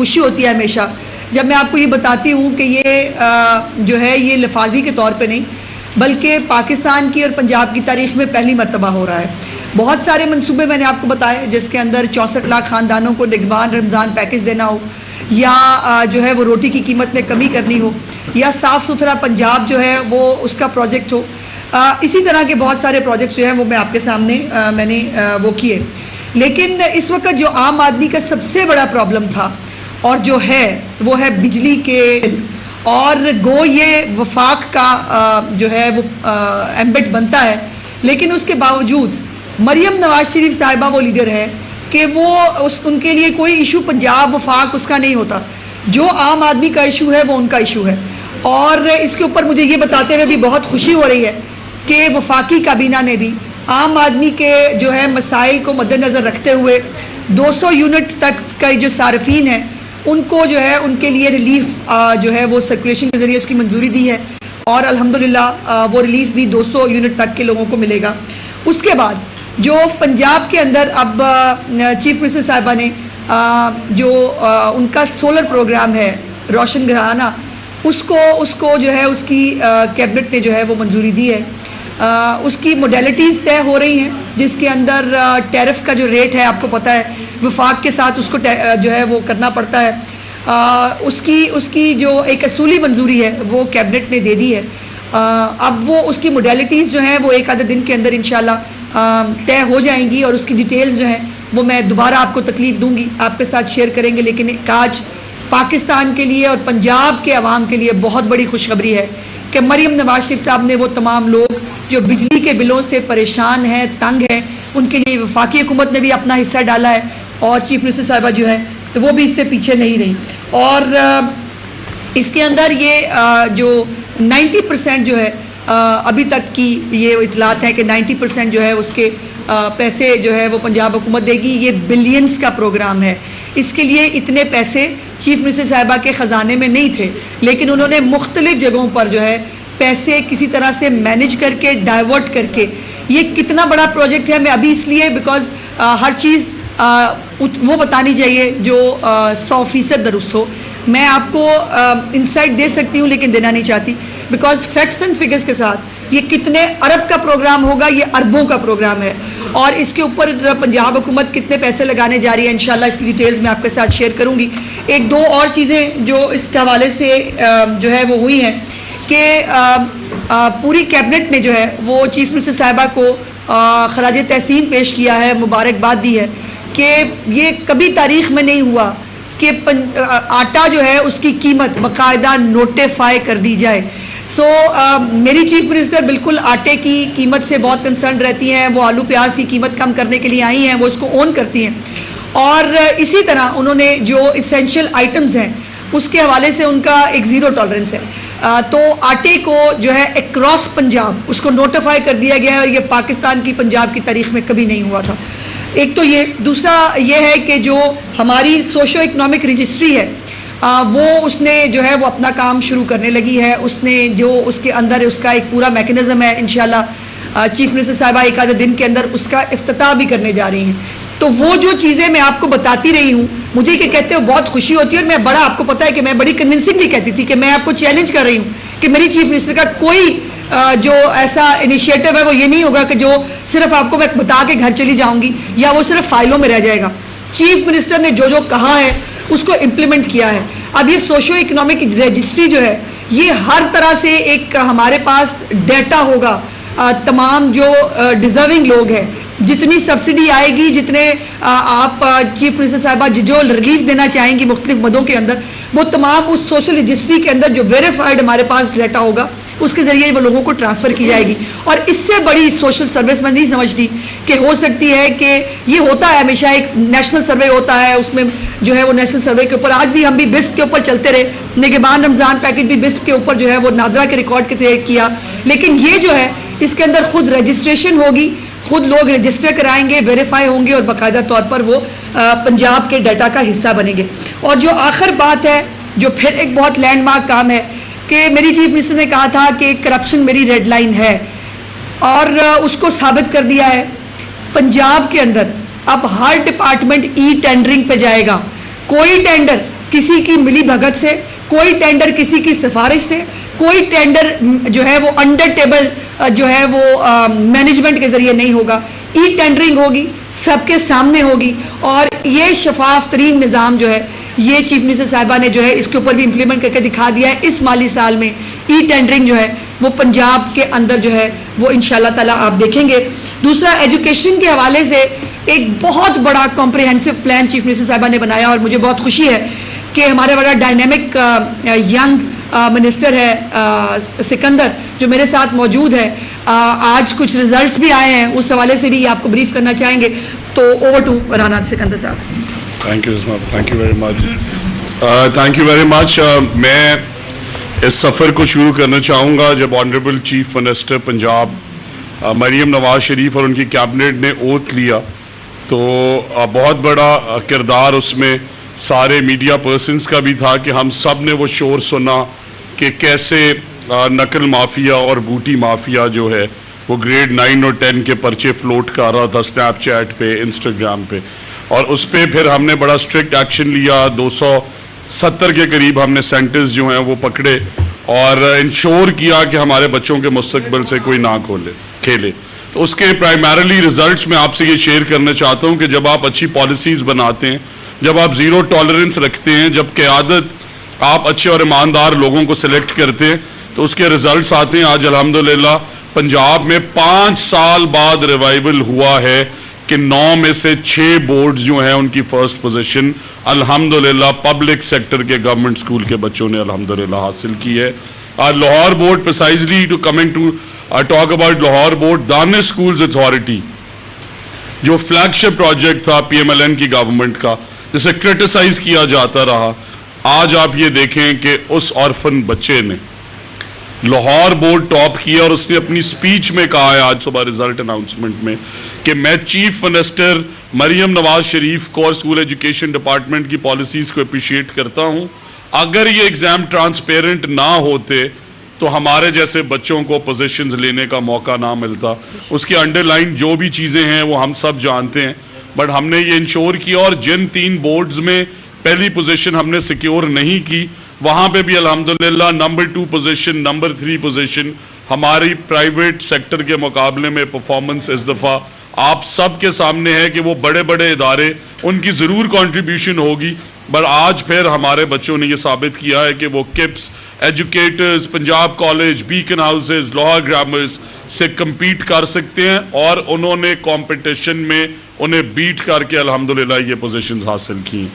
خوشی ہوتی ہے ہمیشہ جب میں آپ کو یہ بتاتی ہوں کہ یہ جو ہے یہ لفاظی کے طور پہ نہیں بلکہ پاکستان کی اور پنجاب کی تاریخ میں پہلی مرتبہ ہو رہا ہے۔ بہت سارے منصوبے میں نے آپ کو بتائے جس کے اندر 64 لاکھ خاندانوں کو نگہبان رمضان پیکج دینا ہو، یا جو ہے وہ روٹی کی قیمت میں کمی کرنی ہو، یا صاف ستھرا پنجاب جو ہے وہ اس کا پروجیکٹ ہو، اسی طرح کے بہت سارے پروجیکٹس جو ہیں وہ میں آپ کے سامنے میں نے وہ کیے۔ لیکن اس وقت جو عام آدمی کا سب سے بڑا پرابلم تھا اور جو ہے وہ ہے بجلی کے بل، اور گو یہ وفاق کا جو ہے وہ ایمبٹ بنتا ہے، لیکن اس کے باوجود مریم نواز شریف صاحبہ وہ لیڈر ہے کہ وہ ان کے لیے کوئی ایشو پنجاب وفاق اس کا نہیں ہوتا، جو عام آدمی کا ایشو ہے وہ ان کا ایشو ہے۔ اور اس کے اوپر مجھے یہ بتاتے ہوئے بھی بہت خوشی ہو رہی ہے کہ وفاقی کابینہ نے بھی عام آدمی کے جو ہے مسائل کو مد نظر رکھتے ہوئے 200 یونٹ تک کا جو صارفین ہیں ان کو جو ہے ان کے لیے ریلیف جو ہے وہ سرکولیشن کے ذریعے اس کی منظوری دی ہے، اور الحمدللہ وہ ریلیف بھی 200 یونٹ تک کے لوگوں کو ملے گا۔ اس کے بعد جو پنجاب کے اندر اب چیف منسٹر صاحبہ نے جو ان کا سولر پروگرام ہے روشن گھرانہ، اس کو جو ہے اس کی کیبنٹ نے جو ہے وہ منظوری دی ہے۔ اس کی موڈیلٹیز طے ہو رہی ہیں جس کے اندر ٹیرف کا جو ریٹ ہے آپ کو پتہ ہے وفاق کے ساتھ اس کو جو ہے وہ کرنا پڑتا ہے، اس کی جو ایک اصولی منظوری ہے وہ کیبنٹ نے دے دی ہے۔ اب وہ اس کی موڈیلٹیز جو ہیں وہ ایک آدھے دن کے اندر انشاءاللہ طے ہو جائیں گی، اور اس کی ڈیٹیلز جو ہیں وہ میں دوبارہ آپ کو تکلیف دوں گی، آپ کے ساتھ شیئر کریں گے۔ لیکن ایک آج پاکستان کے لیے اور پنجاب کے عوام کے لیے بہت بڑی خوشخبری ہے کہ مریم نواز شریف صاحب نے وہ تمام لوگ جو بجلی کے بلوں سے پریشان ہیں، تنگ ہیں، ان کے لیے وفاقی حکومت نے بھی اپنا حصہ ڈالا ہے، اور چیف منسٹر صاحبہ جو ہے وہ بھی اس سے پیچھے نہیں رہی۔ اور اس کے اندر یہ جو 90% جو ہے ابھی تک کی یہ اطلاعات ہیں کہ 90% جو ہے اس کے پیسے جو ہے وہ پنجاب حکومت دے گی۔ یہ بلینز کا پروگرام ہے، اس کے لیے اتنے پیسے چیف منسٹر صاحبہ کے خزانے میں نہیں تھے، لیکن انہوں نے مختلف جگہوں پر جو ہے پیسے کسی طرح سے مینج کر کے ڈائیورٹ کر کے، یہ کتنا بڑا پروجیکٹ ہے میں ابھی اس لیے بیکاز ہر چیز وہ بتانی چاہیے جو 100% درست ہو۔ میں آپ کو انسائٹ دے سکتی ہوں لیکن دینا نہیں چاہتی بیکاز فیکٹس اینڈ فگرز کے ساتھ یہ کتنے ارب کا پروگرام ہوگا، یہ اربوں کا پروگرام ہے، اور اس کے اوپر پنجاب حکومت کتنے پیسے لگانے جا رہی ہے انشاءاللہ اس کی ڈیٹیلز میں آپ کے ساتھ شیئر کروں گی۔ ایک دو اور چیزیں جو اس کے حوالے سے جو ہے وہ ہوئی ہیں کہ پوری کیبنٹ نے جو ہے وہ چیف منسٹر صاحبہ کو خراج تحسین پیش کیا ہے، مبارکباد دی ہے کہ یہ کبھی تاریخ میں نہیں ہوا کہ آٹا جو ہے اس کی قیمت باقاعدہ نوٹیفائی کر دی جائے۔ میری چیف منسٹر بالکل آٹے کی قیمت سے بہت کنسرن رہتی ہیں، وہ آلو پیاز کی قیمت کم کرنے کے لیے آئی ہیں، وہ اس کو اون کرتی ہیں، اور اسی طرح انہوں نے جو اسینشل آئٹمز ہیں اس کے حوالے سے ان کا ایک زیرو ٹالرنس ہے، تو آٹے کو جو ہے اکراس پنجاب اس کو نوٹیفائی کر دیا گیا ہے، اور یہ پاکستان کی پنجاب کی تاریخ میں کبھی نہیں ہوا تھا۔ ایک تو یہ، دوسرا یہ ہے کہ جو ہماری سوشو اکنامک رجسٹری ہے وہ اس نے جو ہے وہ اپنا کام شروع کرنے لگی ہے، اس نے جو اس کے اندر اس کا ایک پورا میکنزم ہے، انشاءاللہ چیف منسٹر صاحبہ ایک آدھے دن کے اندر اس کا افتتاح بھی کرنے جا رہی ہیں۔ تو وہ جو چیزیں میں آپ کو بتاتی رہی ہوں، مجھے کہ کہتے ہو بہت خوشی ہوتی ہے، اور میں بڑا آپ کو پتا ہے کہ میں بڑی کنونسنگلی کہتی تھی کہ میں آپ کو چیلنج کر رہی ہوں کہ میری چیف منسٹر کا کوئی جو ایسا انیشیٹو ہے وہ یہ نہیں ہوگا کہ جو صرف آپ کو میں بتا کے گھر چلی جاؤں گی یا وہ صرف فائلوں میں رہ جائے گا۔ چیف منسٹر نے جو کہا ہے اس کو امپلیمنٹ کیا ہے۔ اب یہ سوشو اکنامک رجسٹری جو ہے یہ ہر طرح سے ایک ہمارے پاس ڈیٹا ہوگا، تمام جو ڈیزرونگ لوگ ہیں، جتنی سبسڈی آئے گی، جتنے آپ چیف منسٹر صاحبہ جو ریلیف دینا چاہیں گی مختلف مدوں کے اندر، وہ تمام اس سوشل رجسٹری کے اندر جو ویریفائڈ ہمارے پاس ڈیٹا ہوگا اس کے ذریعے وہ لوگوں کو ٹرانسفر کی جائے گی۔ اور اس سے بڑی سوشل سروس میں نہیں سمجھتی کہ ہو سکتی ہے کہ یہ ہوتا ہے ہمیشہ ایک نیشنل سروے ہوتا ہے، اس میں جو ہے وہ نیشنل سروے کے اوپر آج بھی ہم بھی بسپ کے اوپر چلتے رہے، نگہبان رمضان پیکج بھی بسپ کے اوپر جو ہے وہ نادرا کے ریکارڈ کے تحت کیا، لیکن یہ جو ہے اس کے اندر خود رجسٹریشن ہوگی، خود لوگ رجسٹر کرائیں گے، ویریفائی ہوں گے، اور باقاعدہ طور پر وہ پنجاب کے ڈیٹا کا حصہ بنیں گے۔ اور جو آخر بات ہے جو پھر ایک بہت لینڈ مارک کام ہے کہ میری چیف منسٹر نے کہا تھا کہ کرپشن میری ریڈ لائن ہے، اور اس کو ثابت کر دیا ہے۔ پنجاب کے اندر اب ہر ڈپارٹمنٹ ای ٹینڈرنگ پہ جائے گا، کوئی ٹینڈر کسی کی ملی بھگت سے, کوئی ٹینڈر کسی کی سفارش سے, کوئی ٹینڈر جو ہے وہ انڈر ٹیبل جو ہے وہ مینجمنٹ کے ذریعے نہیں ہوگا. ای ٹینڈرنگ ہوگی, سب کے سامنے ہوگی, اور یہ شفاف ترین نظام جو ہے یہ چیف منسٹر صاحبہ نے جو ہے اس کے اوپر بھی امپلیمنٹ کر کے دکھا دیا ہے. اس مالی سال میں ای ٹینڈرنگ جو ہے وہ پنجاب کے اندر جو ہے وہ انشاءاللہ تعالیٰ آپ دیکھیں گے. دوسرا, ایجوکیشن کے حوالے سے ایک بہت بڑا کمپریہنسو پلان چیف منسٹر صاحبہ نے بنایا, اور مجھے بہت خوشی ہے کہ ہمارے بڑا ڈائنامک ینگ منسٹر ہے سکندر جو میرے ساتھ موجود ہے. آج کچھ ریزلٹس بھی آئے ہیں, اس حوالے سے بھی آپ کو بریف کرنا چاہیں گے. تو اوور ٹو رانا سکندر صاحب. Thank you thank you very much. Thank you very much. میں اس سفر کو شروع کرنا چاہوں گا جب honourable chief minister Punjab Maryam Nawaz Sharif اور ان کی کیبنٹ نے اوتھ لیا, تو بہت بڑا کردار اس میں سارے میڈیا پرسنز کا بھی تھا کہ ہم سب نے وہ شور سنا کہ کیسے نقل مافیا اور بوٹی مافیا جو ہے وہ گریڈ 9 اور 10 کے پرچے فلوٹ کر رہا تھا سنیپ چیٹ پہ, انسٹاگرام پہ, اور اس پہ پھر ہم نے بڑا اسٹرکٹ ایکشن لیا. 270 کے قریب ہم نے سینٹرز جو ہیں وہ پکڑے اور انشور کیا کہ ہمارے بچوں کے مستقبل سے کوئی نہ کھیلے. تو اس کے پرائمریلی ریزلٹس میں آپ سے یہ شیئر کرنا چاہتا ہوں کہ جب آپ اچھی پالیسیز بناتے ہیں, جب آپ زیرو ٹالرنس رکھتے ہیں, جب قیادت آپ اچھے اور ایماندار لوگوں کو سلیکٹ کرتے ہیں, تو اس کے ریزلٹس آتے ہیں. آج الحمدللہ پنجاب میں 5 سال بعد ریوائیول ہوا ہے کہ 9 میں سے 6 بورڈز جو ہیں ان کی فرسٹ پوزیشن الحمدللہ پبلک سیکٹر کے گورنمنٹ اسکول کے بچوں نے الحمدللہ حاصل کی ہے. Lahore board precisely talk about Lahore board, Danish schools authority جو فلیگ شپ پروجیکٹ تھا پی ایم ایل این کی گورنمنٹ کا, جسے کرٹیسائز کیا جاتا رہا, آج آپ یہ دیکھیں کہ اس آرفن بچے نے لاہور بورڈ ٹاپ کیا, اور اس نے اپنی سپیچ میں کہا ہے آج صبح ریزلٹ اناؤنسمنٹ میں کہ میں چیف منسٹر مریم نواز شریف کو اور اسکول ایجوکیشن ڈپارٹمنٹ کی پالیسیز کو اپریشیٹ کرتا ہوں. اگر یہ ایگزام ٹرانسپیرنٹ نہ ہوتے تو ہمارے جیسے بچوں کو پوزیشنز لینے کا موقع نہ ملتا. اس کی انڈر لائن جو بھی چیزیں ہیں وہ ہم سب جانتے ہیں, بٹ ہم نے یہ انشور کیا, اور جن 3 بورڈز میں پہلی پوزیشن ہم نے سیکیور نہیں کی وہاں پہ بھی الحمدللہ نمبر 2 پوزیشن, نمبر 3 پوزیشن ہماری پرائیویٹ سیکٹر کے مقابلے میں پرفارمنس اس دفعہ آپ سب کے سامنے ہے کہ وہ بڑے بڑے ادارے ان کی ضرور کنٹریبیوشن ہوگی, بٹ آج پھر ہمارے بچوں نے یہ ثابت کیا ہے کہ وہ KIPS, Educators, Punjab college, Beaconhouses, Lahore Grammars سے کمپیٹ کر سکتے ہیں, اور انہوں نے کمپٹیشن میں انہیں بیٹ کر کے الحمدللہ یہ پوزیشنز حاصل کی.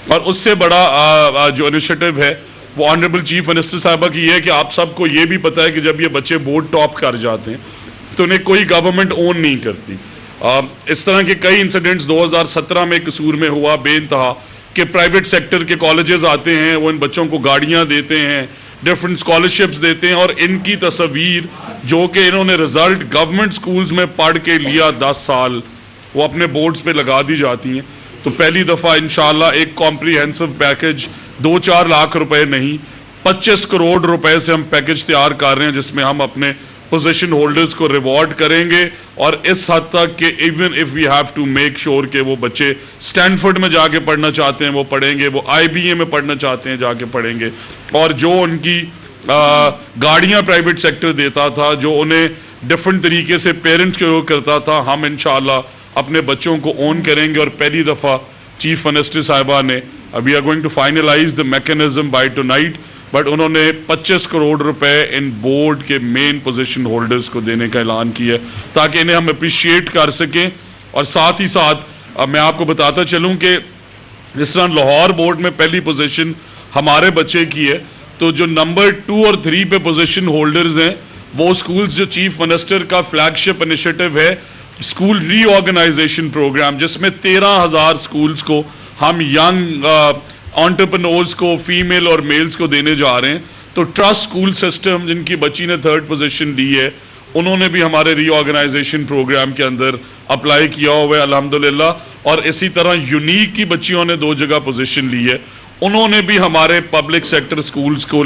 اور اس سے بڑا جو انیشیٹو ہے وہ آنریبل چیف منسٹر صاحبہ کی یہ ہے کہ آپ سب کو یہ بھی پتہ ہے کہ جب یہ بچے بورڈ ٹاپ کر جاتے ہیں تو انہیں کوئی گورنمنٹ اون نہیں کرتی. اس طرح کے کئی انسیڈنٹس 2017 میں قصور میں ہوا بے انتہا کہ پرائیویٹ سیکٹر کے کالجز آتے ہیں, وہ ان بچوں کو گاڑیاں دیتے ہیں, ڈیفرنٹ اسکالرشپس دیتے ہیں, اور ان کی تصویر جو کہ انہوں نے رزلٹ گورنمنٹ سکولز میں پڑھ کے لیا 10 سال وہ اپنے بورڈز پہ لگا دی جاتی ہیں. تو پہلی دفعہ انشاءاللہ ایک کمپریہنسو پیکج 2-4 لاکھ روپے نہیں 25 کروڑ روپے سے ہم پیکج تیار کر رہے ہیں, جس میں ہم اپنے پوزیشن ہولڈرز کو ریوارڈ کریں گے, اور اس حد تک کہ even if we have to make sure کہ وہ بچے سٹینفورڈ میں جا کے پڑھنا چاہتے ہیں وہ پڑھیں گے, وہ آئی بی اے میں پڑھنا چاہتے ہیں جا کے پڑھیں گے, اور جو ان کی گاڑیاں پرائیویٹ سیکٹر دیتا تھا, جو انہیں ڈفرنٹ طریقے سے پیرنٹس کے کرتا تھا, ہم انشاءاللہ اپنے بچوں کو اون کریں گے. اور پہلی دفعہ چیف منسٹر صاحبہ نے we are going to finalise the mechanism by tonight, but انہوں نے 25 کروڑ روپے ان بورڈ کے مین پوزیشن ہولڈرز کو دینے کا اعلان کیا تاکہ انہیں ہم اپریشیٹ کر سکیں. اور ساتھ ہی ساتھ میں آپ کو بتاتا چلوں کہ جس طرح لاہور بورڈ میں پہلی پوزیشن ہمارے بچے کی ہے, تو جو نمبر 2 اور 3 پہ پوزیشن ہولڈرز ہیں وہ اسکولز جو چیف منسٹر کا فلیگ شپ انیشیٹو ہے اسکول ری آرگنائزیشن پروگرام, جس میں 13,000 اسکولز کو ہم ینگ انٹرپرنورز کو, فیمیل اور میلز کو دینے جا رہے ہیں. تو ٹرسٹ اسکول سسٹم جن کی بچی نے 3rd پوزیشن لی ہے, انہوں نے بھی ہمارے ری آرگنائزیشن پروگرام کے اندر اپلائی کیا ہوا ہے الحمدللہ. اور اسی طرح یونیک کی بچیوں نے 2 جگہ پوزیشن لی ہے, انہوں نے بھی ہمارے پبلک سیکٹر اسکولز کو